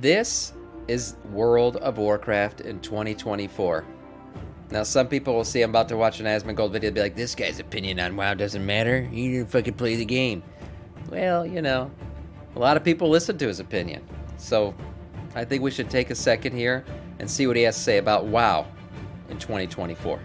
This is World of Warcraft in 2024. Now, some people will see I'm about to watch an Asmongold video and be like, this guy's opinion on WoW doesn't matter. He didn't fucking play the game. Well, you know, a lot of people listen to his opinion. So I think we should take a second here and see what he has to say about WoW in 2024.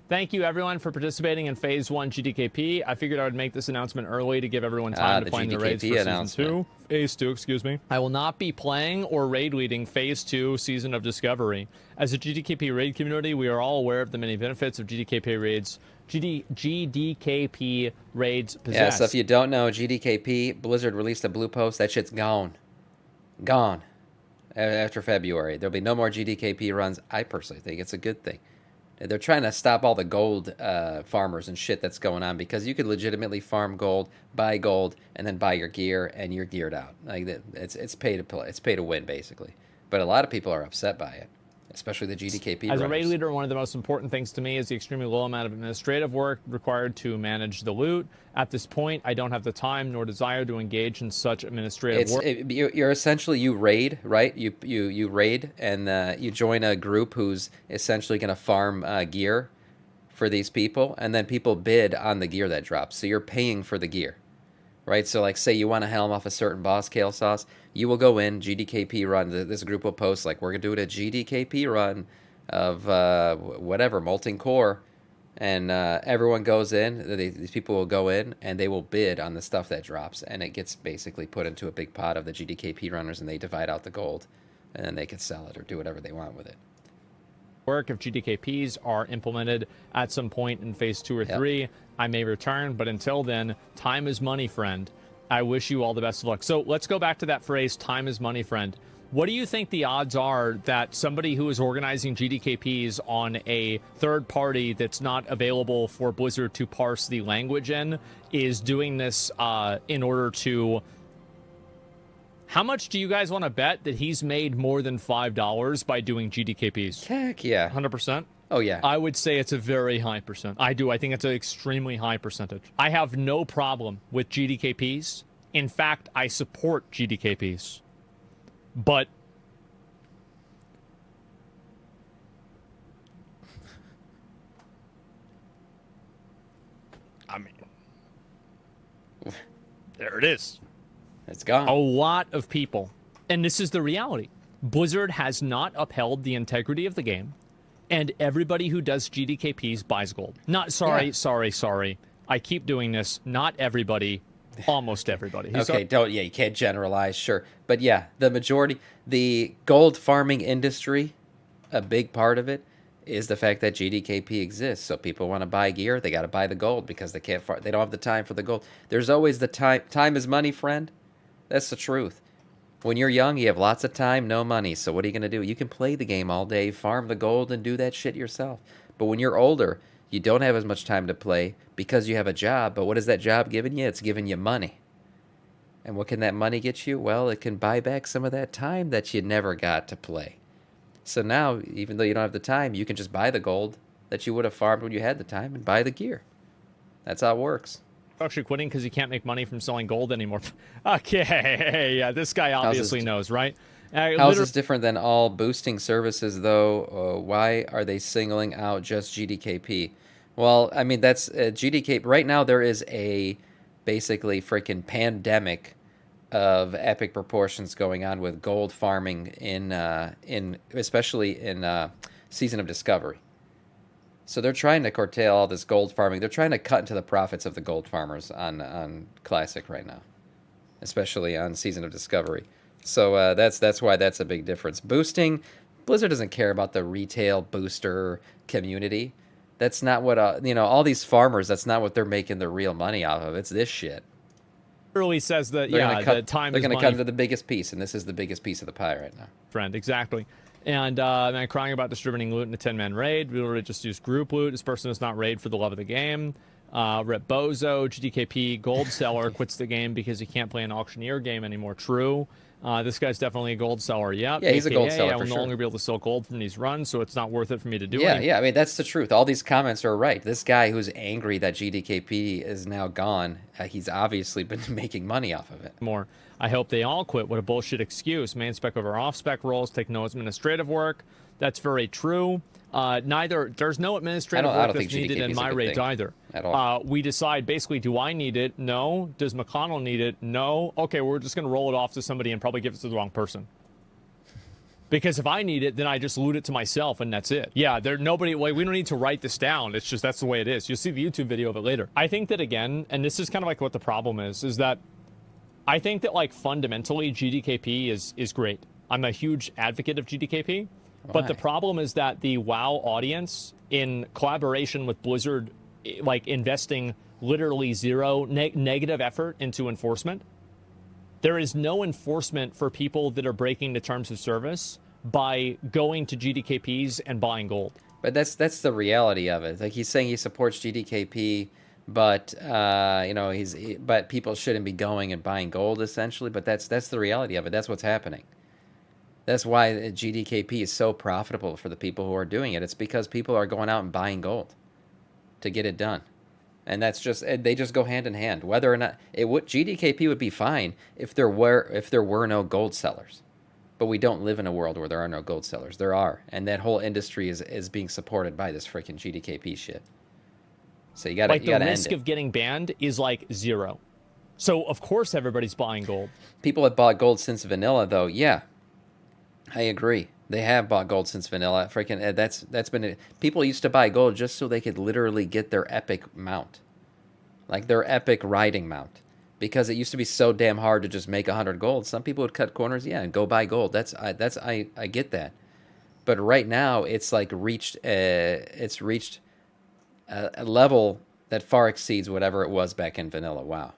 Thank you, everyone, for participating in Phase 1 GDKP. I figured I would make this announcement early to give everyone time to find the raids for Season 2. Phase 2, excuse me. I will not be playing or raid leading Phase 2 Season of Discovery. As a GDKP raid community, we are all aware of the many benefits of GDKP raids. GDKP raids possess. Yeah, so if you don't know, GDKP, Blizzard released a blue post. That shit's gone. Gone. After February. There'll be no more GDKP runs. I personally think it's a good thing. They're trying to stop all the gold farmers and shit that's going on, because you could legitimately farm gold, buy gold, and then buy your gear, and you're geared out. Like it's pay to play. It's pay to win, basically. But a lot of people are upset by it, especially the GDKP As runners. a raid leader, one of the most important things to me is the extremely low amount of administrative work required to manage the loot. At this point, I don't have the time nor desire to engage in such administrative work. You're essentially, you raid, right? You raid, and you join a group who's essentially going to farm gear for these people, and then people bid on the gear that drops. So you're paying for the gear, right? So like, say you want a helm off a certain boss, Kale Sauce, you will go in, GDKP run. This group will post, like, we're going to do a GDKP run of whatever, Molten Core. And everyone goes in, these people will go in, and they will bid on the stuff that drops. And it gets basically put into a big pot of the GDKP runners, and they divide out the gold. And then they can sell it or do whatever they want with it. Work if GDKPs are implemented at some point in Phase 2 or 3, I may return. But until then, time is money, friend. I wish you all the best of luck. So let's go back to that phrase, time is money, friend. What do you think the odds are that somebody who is organizing GDKPs on a third party that's not available for Blizzard to parse the language in is doing this in order to... How much do you guys want to bet that he's made more than $5 by doing GDKPs? Heck yeah. 100%? Oh, yeah. I would say it's a very high percent. I do. I think it's an extremely high percentage. I have no problem with GDKPs. In fact, I support GDKPs. But I mean, there it is. It's gone. A lot of people, and this is the reality. Blizzard has not upheld the integrity of the game, and everybody who does GDKPs buys gold. Not sorry. I keep doing this. Not everybody. Almost everybody. Okay, you can't generalize, sure. But yeah, the majority, the gold farming industry, a big part of it is the fact that GDKP exists. So people want to buy gear, they got to buy the gold because they can't they don't have the time for the gold. There's always the time. Time is money, friend. That's the truth. When you're young, you have lots of time, no money. So what are you going to do? You can play the game all day, farm the gold, and do that shit yourself. But when you're older, you don't have as much time to play because you have a job. But what is that job giving you? It's giving you money. And what can that money get you? Well, it can buy back some of that time that you never got to play. So now, even though you don't have the time, you can just buy the gold that you would have farmed when you had the time and buy the gear. That's how it works. Actually quitting because you can't make money from selling gold anymore. Okay, yeah, this guy obviously knows, right? How is this different than all boosting services, though? Why are they singling out just GDKP? Well, I mean, that's GDKP. Right now, there is a basically freaking pandemic of epic proportions going on with gold farming in especially in Season of Discovery. So they're trying to curtail all this gold farming. They're trying to cut into the profits of the gold farmers on Classic right now, especially on Season of Discovery. So that's why that's a big difference. Boosting, Blizzard doesn't care about the retail booster community. That's not what all these farmers. That's not what they're making their real money off of. It's this shit. Early says that the time is money. They're going to cut into the biggest piece, and this is the biggest piece of the pie right now. Friend, exactly. And man, crying about distributing loot in a 10-man raid. We already just used group loot. This person does not raid for the love of the game. Rep Bozo, GDKP, gold seller, quits the game because he can't play an auctioneer game anymore. True. This guy's definitely a gold seller. Yep. Yeah, he's a gold AKA, seller I will for no sure. longer be able to sell gold from these runs, so it's not worth it for me to do Yeah, it. yeah. I mean, that's the truth. All these comments are right. This guy who's angry that GDKP is now gone, he's obviously been making money off of it. More. I hope they all quit. What a bullshit excuse. Main spec over off spec roles, take no administrative work. That's very true. There's no administrative I work don't that's think needed GDKP in is a my good raids thing either. at all. We decide basically, do I need it? No. Does McConnell need it? No. Okay, we're just going to roll it off to somebody and probably give it to the wrong person. Because if I need it, then I just loot it to myself and that's it. Yeah, we don't need to write this down. It's just, that's the way it is. You'll see the YouTube video of it later. I think that again, and this is kind of like what the problem is that I think that like fundamentally GDKP is great. I'm a huge advocate of GDKP. But the problem is that the WoW audience, in collaboration with Blizzard, like investing literally zero negative effort into enforcement, there is no enforcement for people that are breaking the terms of service by going to GDKPs and buying gold. But that's the reality of it. Like he's saying he supports GDKP, but but people shouldn't be going and buying gold essentially. But that's the reality of it. That's what's happening. That's why GDKP is so profitable for the people who are doing it. It's because people are going out and buying gold to get it done. And they just go hand in hand. Whether or not GDKP would be fine if there were no gold sellers. But we don't live in a world where there are no gold sellers. There are, and that whole industry is being supported by this freaking GDKP shit. So you got to end it. Like the risk of getting banned is like zero. So of course everybody's buying gold. People have bought gold since vanilla, though. Yeah. I agree. They have bought gold since vanilla. Freaking that's been it. People used to buy gold just so they could literally get their epic mount, like their epic riding mount, because it used to be so damn hard to just make 100 gold. Some people would cut corners, yeah, and go buy gold. I get that, but right now it's like reached a level that far exceeds whatever it was back in vanilla. Wow,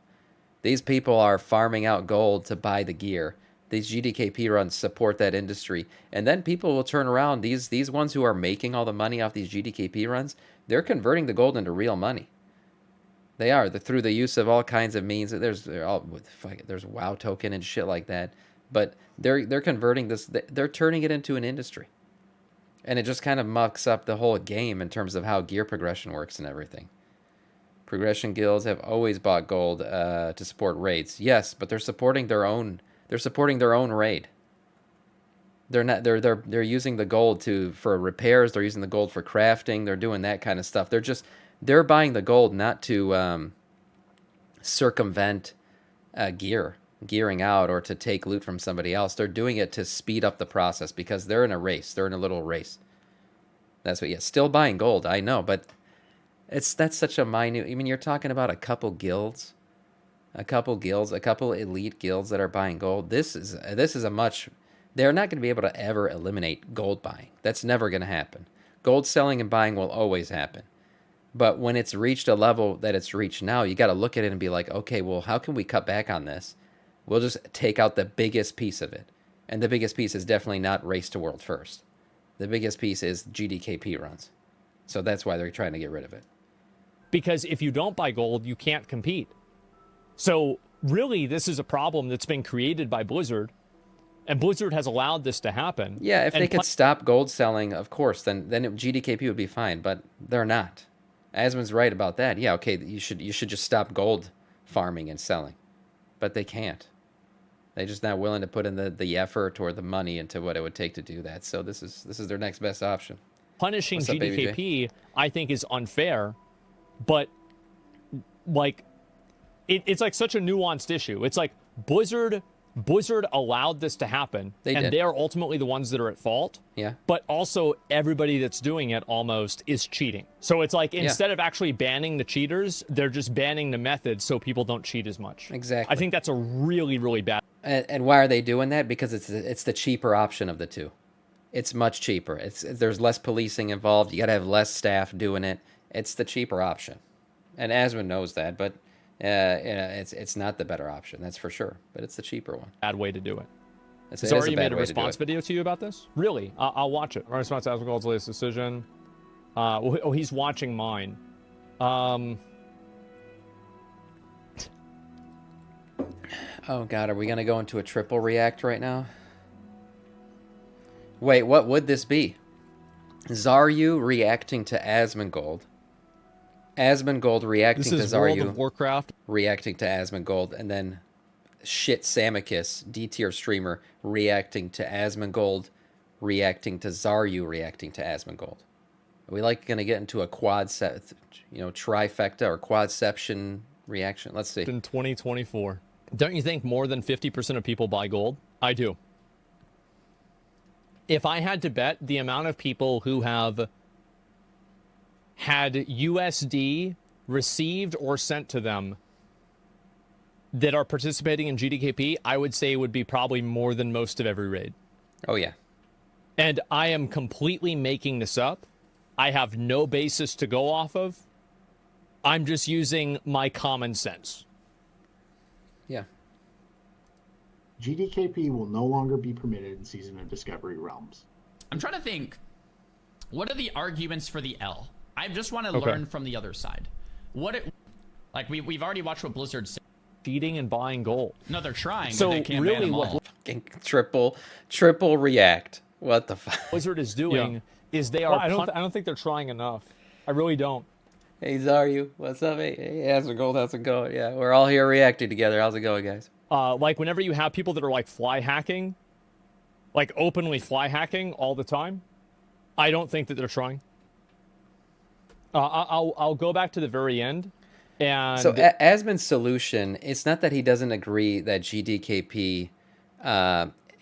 these people are farming out gold to buy the gear. These GDKP runs support that industry. And then people will turn around. These ones who are making all the money off these GDKP runs, they're converting the gold into real money. They are. Through the use of all kinds of means. There's WoW token and shit like that. But they're converting this. They're turning it into an industry. And it just kind of mucks up the whole game in terms of how gear progression works and everything. Progression guilds have always bought gold to support raids. Yes, but they're supporting their own... They're supporting their own raid. They're not. They're using the gold for repairs. They're using the gold for crafting. They're doing that kind of stuff. They're buying the gold not to circumvent gearing out, or to take loot from somebody else. They're doing it to speed up the process because they're in a race. They're in a little race. That's what. Yeah, still buying gold. I know, but that's such a minute. I mean, you're talking about a couple guilds. A couple elite guilds that are buying gold. This is a much... They're not going to be able to ever eliminate gold buying. That's never going to happen. Gold selling and buying will always happen. But when it's reached a level that it's reached now, you got to look at it and be like, okay, well, how can we cut back on this? We'll just take out the biggest piece of it. And the biggest piece is definitely not race to world first. The biggest piece is GDKP runs. So that's why they're trying to get rid of it. Because if you don't buy gold, you can't compete. So really, this is a problem that's been created by Blizzard, and Blizzard has allowed this to happen. Yeah, if they could stop gold selling, of course, then GDKP would be fine, but they're not. Asmon's right about that. Yeah, okay, you should just stop gold farming and selling, but they can't. They're just not willing to put in the effort or the money into what it would take to do that. So this is their next best option. Punishing GDKP, I think, is unfair, but like... It's like such a nuanced issue. It's like Blizzard allowed this to happen, and they're ultimately the ones that are at fault. Yeah. But also everybody that's doing it almost is cheating. So it's like instead of actually banning the cheaters, they're just banning the method so people don't cheat as much. Exactly. I think that's a really, really bad. And why are they doing that? Because it's the cheaper option of the two. It's much cheaper. There's less policing involved. You got to have less staff doing it. It's the cheaper option, and Asmon knows that, but. It's not the better option, that's for sure, but it's the cheaper one. Bad way to do it. Xaryu made a response video to you about this? Really? I'll watch it. Our response to Asmongold's latest decision. He's watching mine. Oh god, are we gonna go into a triple react right now? Wait, what would this be? Xaryu reacting to Asmongold. Asmongold reacting This to is World Xaryu. of Warcraft. Reacting to Asmongold, and then shit Samiccus, D-tier streamer, reacting to Asmongold, reacting to Xaryu, reacting to Asmongold. Are we like gonna get into a trifecta or quadception reaction? Let's see. In 2024. Don't you think more than 50% of people buy gold? I do. If I had to bet the amount of people who have had USD received or sent to them that are participating in GDKP, I would say it would be probably more than most of every raid. Oh, yeah. And I am completely making this up. I have no basis to go off of. I'm just using my common sense. Yeah. GDKP will no longer be permitted in Season of Discovery realms. I'm trying to think, what are the arguments for the L? I just want to learn from the other side. We've already watched what Blizzard said. Cheating and buying gold. No, they're trying, So but they can't really ban them all. what Fucking triple react. What the fuck? Blizzard is doing is they are... I don't think they're trying enough. I really don't. Hey, Xaryu, what's up? Hey, Asmongold, how's it going? Yeah, we're all here reacting together. How's it going, guys? Like, whenever you have people that are, like, fly hacking, like, openly fly hacking all the time, I don't think that they're trying. I'll go back to the very end, and... So, Asmon's solution, it's not that he doesn't agree that GDKP...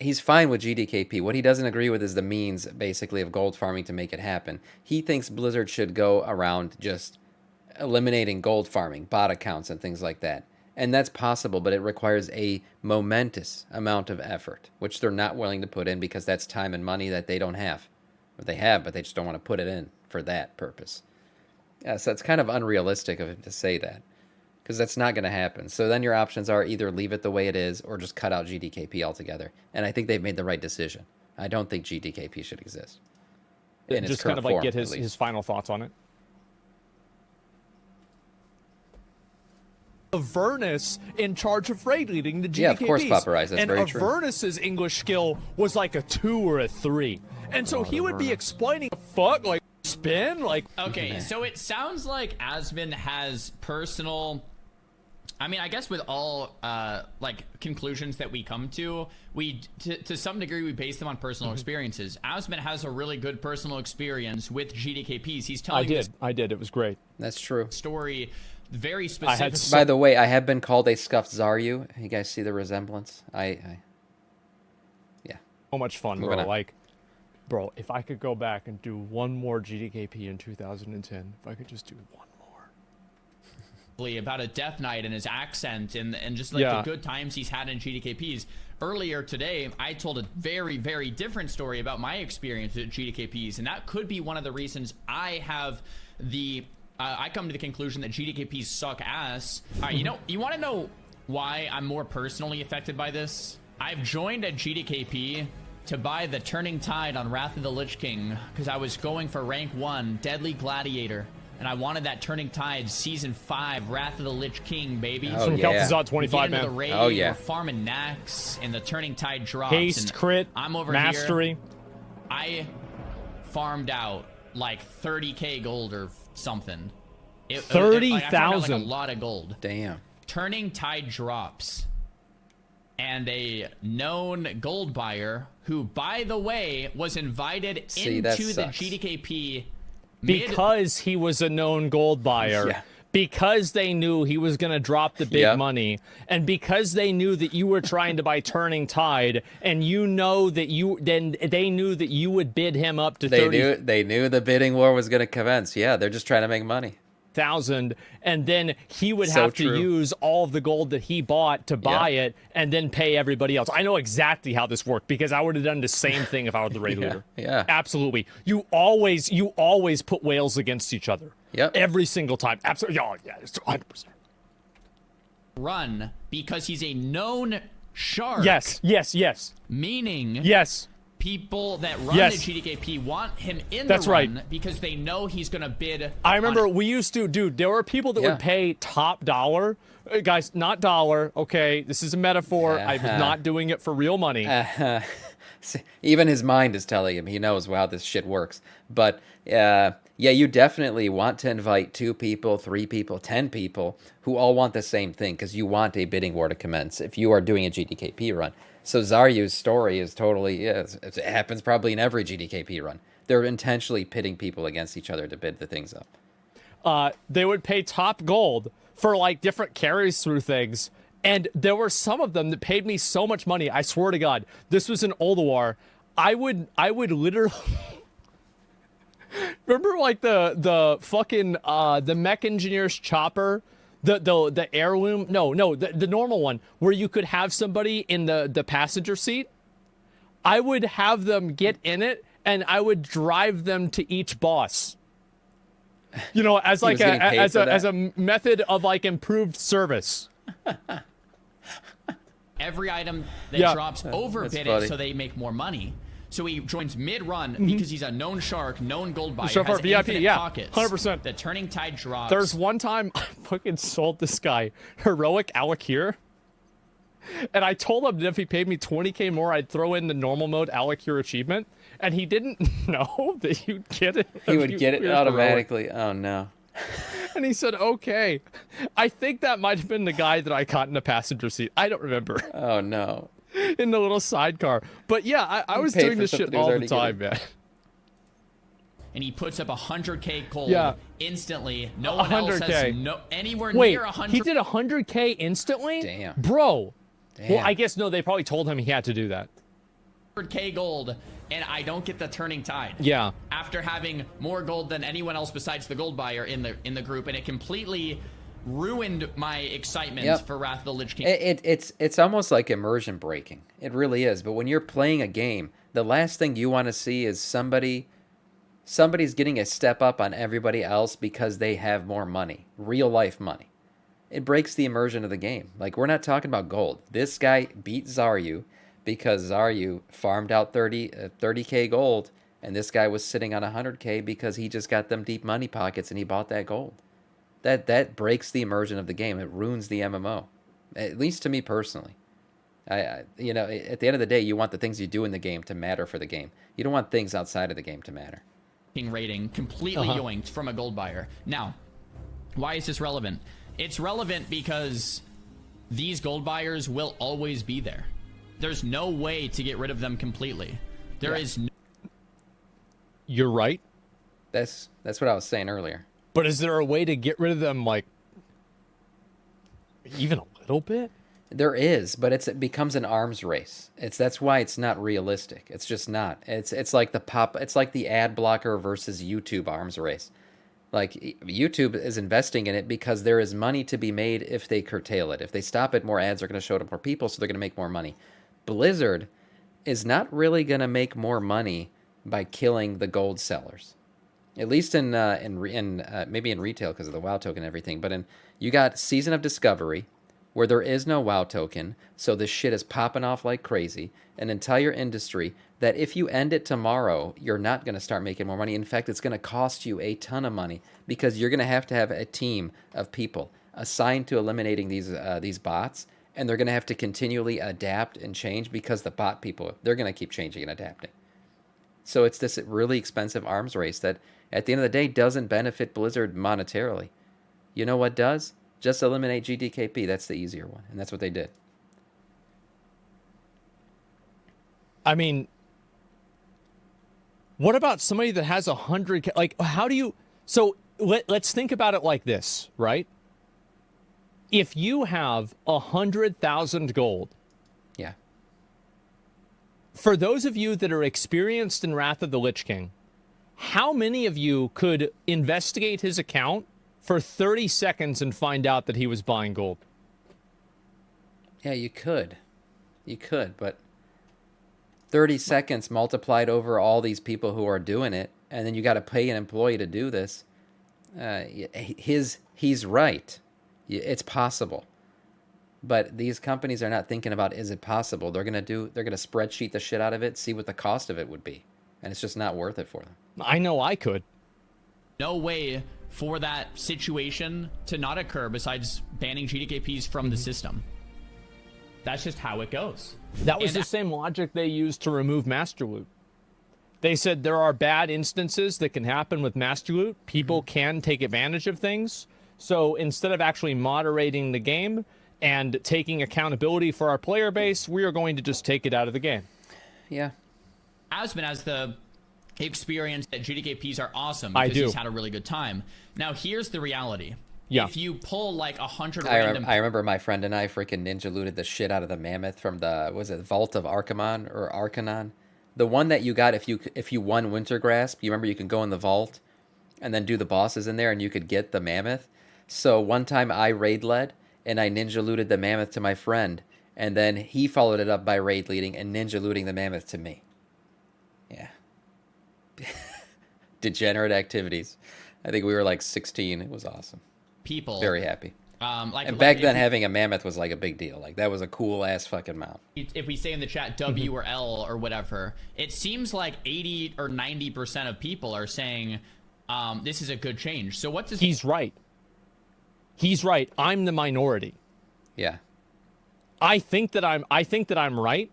he's fine with GDKP. What he doesn't agree with is the means, basically, of gold farming to make it happen. He thinks Blizzard should go around just eliminating gold farming, bot accounts, and things like that. And that's possible, but it requires a momentous amount of effort, which they're not willing to put in because that's time and money that they don't have. Or they have, but they just don't want to put it in for that purpose. Yeah, so it's kind of unrealistic of him to say that, because that's not going to happen. So then your options are either leave it the way it is or just cut out GDKP altogether. And I think they've made the right decision. I don't think GDKP should exist. In its just kind current of like form, get at his final thoughts on it. Avernus in charge of raid leading the GDKPs. Yeah, of course, Paparize. That's very true. And Avernus's English skill was like a 2 or a 3. And so he would be explaining, fuck, like, spin, like... Okay, so it sounds like Asmon has personal... I mean, I guess with all, conclusions that we come to, to some degree, we base them on personal experiences. Asmon has a really good personal experience with GDKPs. He's telling I did. It was great. That's true. Story very specific. By the way, I have been called a scuffed Xaryu. You guys see the resemblance? Yeah. So much fun, Moving bro. on. Like, bro, if I could go back and do one more GDKP in 2010, if I could just do one more. About a Death Knight and his accent and just like the good times he's had in GDKPs. Earlier today, I told a very, very different story about my experience at GDKPs, and that could be one of the reasons I have I come to the conclusion that GDKPs suck ass. All right, you want to know why I'm more personally affected by this? I've joined a GDKP to buy the Turning Tide on Wrath of the Lich King because I was going for rank 1, Deadly Gladiator. And I wanted that Turning Tide Season 5, Wrath of the Lich King, baby. Oh, yeah. Is on 25, man. The raid, Oh, yeah. We're farming Nax, and the Turning Tide drops. Haste, and crit, I'm over mastery. Here. I farmed out like 30k gold or something. 30,000. Like a lot of gold. Damn. Turning Tide drops. And a known gold buyer, who, by the way, was invited into the GDKP... Because he was a known gold buyer. Yeah. Because they knew he was going to drop the big money, and because they knew that you were trying to buy Turning Tide, and they knew that you would bid him up to 30,000. They knew the bidding war was going to commence. Yeah, they're just trying to make money. And then he would have to use all of the gold that he bought to buy it, and then pay everybody else. I know exactly how this worked because I would have done the same thing if I were the raid leader. Yeah, absolutely. You always put whales against each other. Yep. Every single time. Absolutely. Oh, yeah, it's 100%. Run because he's a known shark. Yes. Meaning. Yes. people that run Yes. the GDKP want him in That's the run right. because they know he's going to bid. I remember we used to, dude, there were people that would pay top dollar. Guys, not dollar, okay? This is a metaphor. I'm not doing it for real money. Even his mind is telling him he knows how this shit works. But yeah, you definitely want to invite 2 people, 3 people, 10 people who all want the same thing because you want a bidding war to commence if you are doing a GDKP run. So Xaryu's story is totally, it happens probably in every GDKP run. They're intentionally pitting people against each other to bid the things up. They would pay top gold for like different carries through things. And there were some of them that paid me so much money. I swear to God, this was in Ulduar. I would literally remember like the fucking the mech engineer's chopper, the heirloom. No, the normal one where you could have somebody in the passenger seat. I would have them get in it, and I would drive them to each boss. You know, as like as a method of like improved service. Every item that drops over bid funny. it so they make more money. So he joins mid-run because he's a known shark, known gold buyer, Shark has VIP, infinite yeah, pockets. 100%. The turning tide drops. There's one time I fucking sold this guy heroic Alakir, and I told him that if he paid me 20k more, I'd throw in the normal mode Alakir achievement, and he didn't know that you'd get it. He would get it automatically. Heroic. Oh no. And he said, okay. I think that might have been the guy that I caught in the passenger seat. I don't remember. Oh no. In the little sidecar. But yeah, I was doing this shit all the time, man. And he puts up 100k gold instantly. No one else has anywhere Wait, near 100. He did 100k instantly? Damn. Bro. Damn. Well, I guess no, they probably told him he had to do that. 100k gold, and I don't get the turning tide. Yeah. After having more gold than anyone else besides the gold buyer in the group, and it completely ruined my excitement for Wrath of the Lich King. It's almost like immersion breaking. It really is. But when you're playing a game, the last thing you want to see is somebody's getting a step up on everybody else because they have more money, real life money. It breaks the immersion of the game. Like, we're not talking about gold. This guy beat Xaryu because Xaryu farmed out 30k gold, and this guy was sitting on 100k because he just got them deep money pockets and he bought that gold. That breaks the immersion of the game. It ruins the MMO, at least to me personally. At the end of the day, you want the things you do in the game to matter for the game. You don't want things outside of the game to matter. Rating completely yoinked from a gold buyer. Now, why is this relevant? It's relevant because these gold buyers will always be there. There's no way to get rid of them completely. There is. You're right. That's what I was saying earlier. But is there a way to get rid of them, like, even a little bit? There is, but it becomes an arms race. That's why it's not realistic. It's just not. It's like the ad blocker versus YouTube arms race. Like, YouTube is investing in it because there is money to be made if they curtail it. If they stop it, more ads are going to show to more people, so they're going to make more money. Blizzard is not really going to make more money by killing the gold sellers. At least in maybe in retail because of the WoW token and everything. But you got Season of Discovery, where there is no WoW token, so this shit is popping off like crazy. An entire industry that if you end it tomorrow, you're not going to start making more money. In fact, it's going to cost you a ton of money because you're going to have a team of people assigned to eliminating these bots, and they're going to have to continually adapt and change because the bot people, they're going to keep changing and adapting. So it's this really expensive arms race that at the end of the day doesn't benefit Blizzard monetarily. You know what does? Just eliminate GDKP. That's the easier one, and that's what they did. I mean, what about somebody that has 100K? Like, how do you... So let's think about it like this, right? If you have 100,000 gold... Yeah. For those of you that are experienced in Wrath of the Lich King, how many of you could investigate his account for 30 seconds and find out that he was buying gold? Yeah, you could. You could, but 30 seconds multiplied over all these people who are doing it, and then you got to pay an employee to do this. He's right. It's possible. But these companies are not thinking about, is it possible? They're gonna spreadsheet the shit out of it, see what the cost of it would be, and it's just not worth it for them. I know I could. No way for that situation to not occur besides banning GDKPs from the system. That's just how it goes. That was the same logic they used to remove Master Loot. They said there are bad instances that can happen with Master Loot. People can take advantage of things. So instead of actually moderating the game and taking accountability for our player base, we are going to just take it out of the game. Yeah. Asmon has the experience that GDKPs are awesome because he's had a really good time. Now, here's the reality. Yeah. If you pull like 100 random... I remember my friend and I freaking ninja looted the shit out of the mammoth from the, was it Vault of Arcanon or Arcanon? The one that you got if you won Winter Grasp. You remember you could go in the vault and then do the bosses in there and you could get the mammoth. So one time I raid led and I ninja looted the mammoth to my friend, and then he followed it up by raid leading and ninja looting the mammoth to me. Yeah. Degenerate activities. I think we were like 16. It was awesome. People. Very happy. Like, and back then, having a mammoth was like a big deal. Like, that was a cool ass fucking mount. If we say in the chat W or L or whatever, it seems like 80 or 90% of people are saying this is a good change. So what's this? He's right. He's right. I'm the minority. Yeah. I think that I'm right,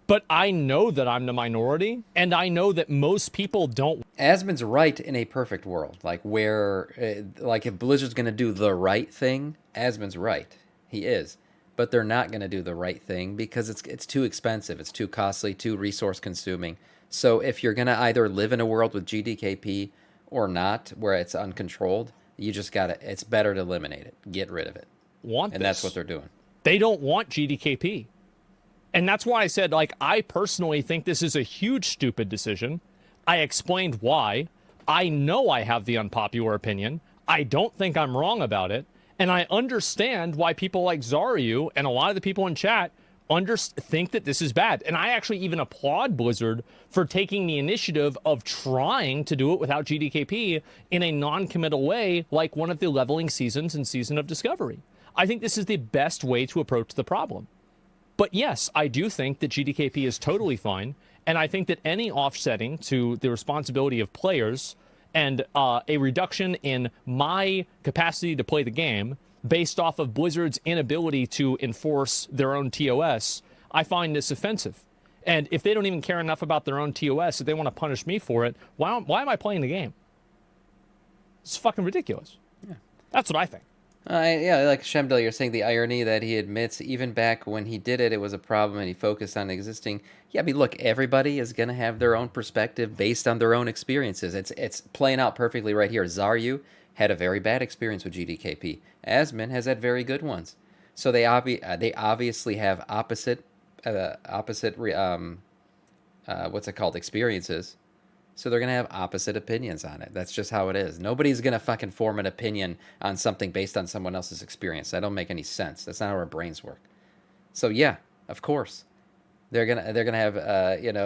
but I know that I'm the minority, and I know that most people don't. Asmon's right in a perfect world, like where, like if Blizzard's gonna do the right thing, Asmon's right. He is, but they're not gonna do the right thing because it's too expensive, it's too costly, too resource consuming. So if you're gonna either live in a world with GDKP or not, where it's uncontrolled, you just gotta. It's better to eliminate it, get rid of it. And that's what they're doing. They don't want GDKP. And that's why I said, like, I personally think this is a huge stupid decision. I explained why. I know I have the unpopular opinion. I don't think I'm wrong about it. And I understand why people like Xaryu and a lot of the people in chat think that this is bad. And I actually even applaud Blizzard for taking the initiative of trying to do it without GDKP in a non-committal way, like one of the leveling seasons in Season of Discovery. I think this is the best way to approach the problem. But yes, I do think that GDKP is totally fine, and I think that any offsetting to the responsibility of players and a reduction in my capacity to play the game based off of Blizzard's inability to enforce their own TOS, I find this offensive. And if they don't even care enough about their own TOS, if they want to punish me for it, why am I playing the game? It's fucking ridiculous. Yeah. That's what I think. Yeah, like Shemdel, you're saying the irony that he admits even back when he did it, it was a problem and he focused on existing. Yeah, I mean, look, everybody is going to have their own perspective based on their own experiences. It's playing out perfectly right here. Xaryu had a very bad experience with GDKP. Asmon has had very good ones. So they obviously have opposite experiences. So they're going to have opposite opinions on it. That's just how it is. Nobody's going to fucking form an opinion on something based on someone else's experience. That don't make any sense. That's not how our brains work. So yeah, of course. They're going to have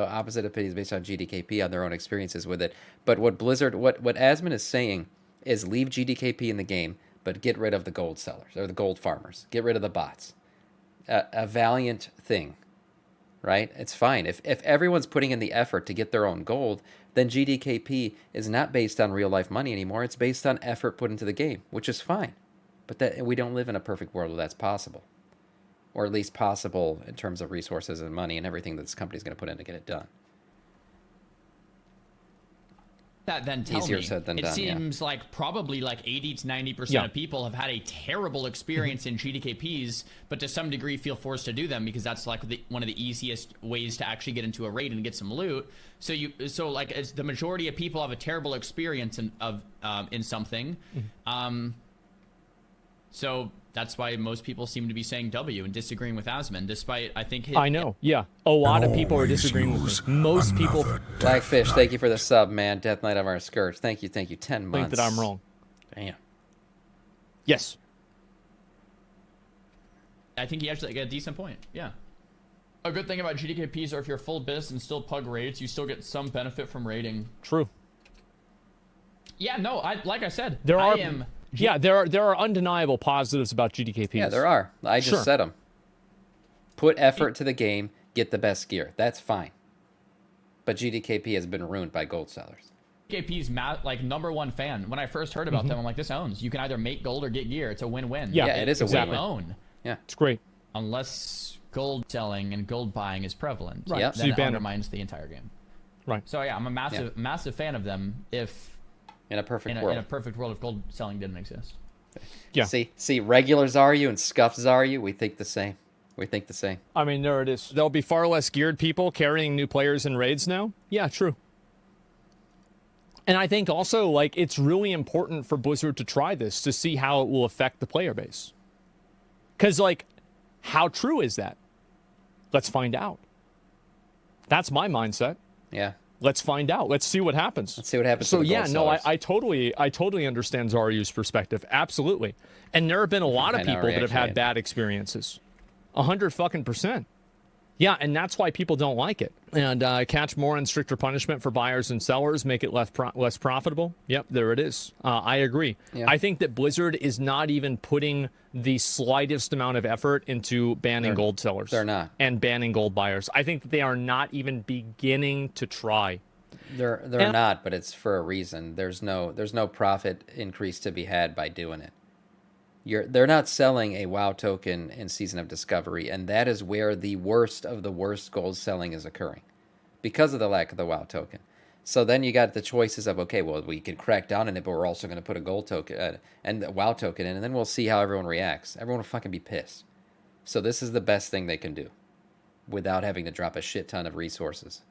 opposite opinions based on GDKP on their own experiences with it. But what Asmon is saying is leave GDKP in the game, but get rid of the gold sellers or the gold farmers. Get rid of the bots. A valiant thing. Right? It's fine. If everyone's putting in the effort to get their own gold, then GDKP is not based on real-life money anymore. It's based on effort put into the game, which is fine. But that we don't live in a perfect world where that's possible. Or at least possible in terms of resources and money and everything that this company's going to put in to get it done. That then tell Easier me, said than it done, seems like probably like 80 to 90% of people have had a terrible experience in GDKPs, but to some degree feel forced to do them because that's like one of the easiest ways to actually get into a raid and get some loot. So like as the majority of people have a terrible experience in something. So that's why most people seem to be saying W and disagreeing with Asmon, despite I think I know. Yeah, a lot of people are disagreeing with me. Most people. Blackfish, thank you for the sub, man. Death Knight of our skirts. Thank you. 10 months. Think that I'm wrong. Damn. Yes. I think you actually get a decent point. Yeah. A good thing about GDKPs are if you're full biz and still pug raids, you still get some benefit from raiding. True. Yeah. No. Like I said, there are undeniable positives about GDKPs. Yeah, there are. I just said them. Put effort to the game, get the best gear. That's fine. But GDKP has been ruined by gold sellers. GDKP's like #1 fan. When I first heard about them, I'm like, this owns. You can either make gold or get gear. It's a win-win. Yeah, it is a win-win. Own. Yeah, it's great. Unless gold selling and gold buying is prevalent, Right. then So you it ban undermines the entire game. Right. So yeah, I'm a massive fan of them. If in a perfect in world. a perfect world, if gold selling didn't exist. Yeah. See, regular Xaryu and scuffed Xaryu, we think the same. We think the same. I mean, there it is. There'll be far less geared people carrying new players in raids now. Yeah, true. And I think also, like, it's really important for Blizzard to try this to see how it will affect the player base. Because, like, how true is that? Let's find out. That's my mindset. Yeah. Let's find out. Let's see what happens. Let's see what happens. So to the yeah, gold no, sellers. I totally understand Xaryu's perspective. Absolutely. And there have been a lot of I know, people that have reaction, had bad experiences. 100%. Yeah, and that's why people don't like it. And catch more and stricter punishment for buyers and sellers, make it less profitable. Yep, there it is. I agree. Yeah. I think that Blizzard is not even putting the slightest amount of effort into banning gold sellers. They're not. And banning gold buyers. I think that they are not even beginning to try. They're not, but it's for a reason. There's no profit increase to be had by doing it. They're not selling a WoW token in Season of Discovery, and that is where the worst of the worst gold selling is occurring because of the lack of the WoW token. So then you got the choices of, okay, well, we can crack down on it, but we're also going to put a gold token and the WoW token in, and then we'll see how everyone reacts. Everyone will fucking be pissed. So this is the best thing they can do without having to drop a shit ton of resources.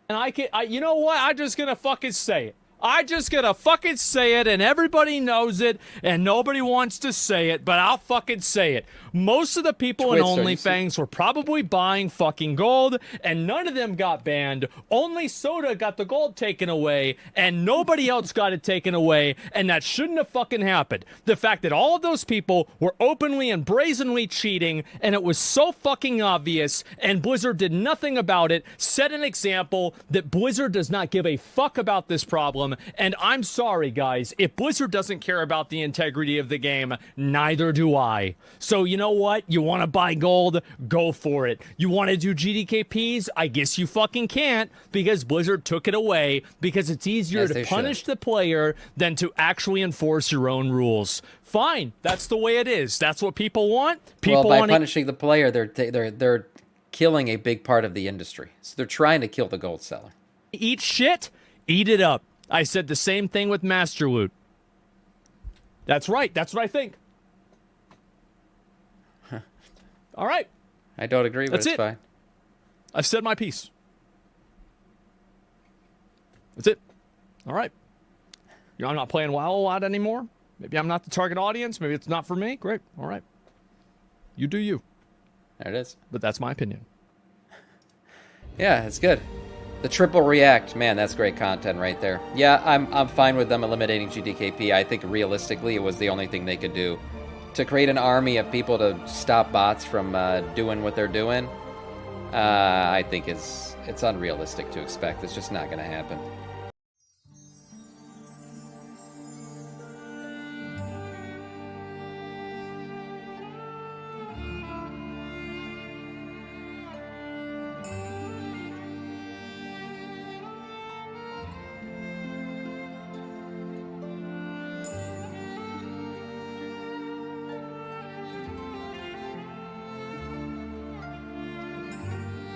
And you know what? I'm just going to fucking say it. I'm just gonna fucking say it, and everybody knows it, and nobody wants to say it, but I'll fucking say it. Most of the people in OnlyFans were probably buying fucking gold, and none of them got banned. Only Soda got the gold taken away, and nobody else got it taken away, and that shouldn't have fucking happened. The fact that all of those people were openly and brazenly cheating, and it was so fucking obvious, and Blizzard did nothing about it, set an example that Blizzard does not give a fuck about this problem. And I'm sorry, guys, if Blizzard doesn't care about the integrity of the game, neither do I. So you know what? You want to buy gold? Go for it. You want to do GDKPs? I guess you fucking can't, because Blizzard took it away, because it's easier to punish the player than to actually enforce your own rules. Fine. That's the way it is. That's what people want. People by punishing the player, they're killing a big part of the industry. So they're trying to kill the gold seller. Eat shit, eat it up. I said the same thing with Master Loot. That's right. That's what I think. All right. I don't agree, but it's fine. I've said my piece. That's it. All right. You know, I'm not playing WoW a lot anymore. Maybe I'm not the target audience. Maybe it's not for me. Great. All right. You do you. There it is. But that's my opinion. Yeah, it's good. The triple react, man, that's great content right there. Yeah, I'm fine with them eliminating GDKP. I think realistically it was the only thing they could do. To create an army of people to stop bots from doing what they're doing, I think it's unrealistic to expect. It's just not going to happen.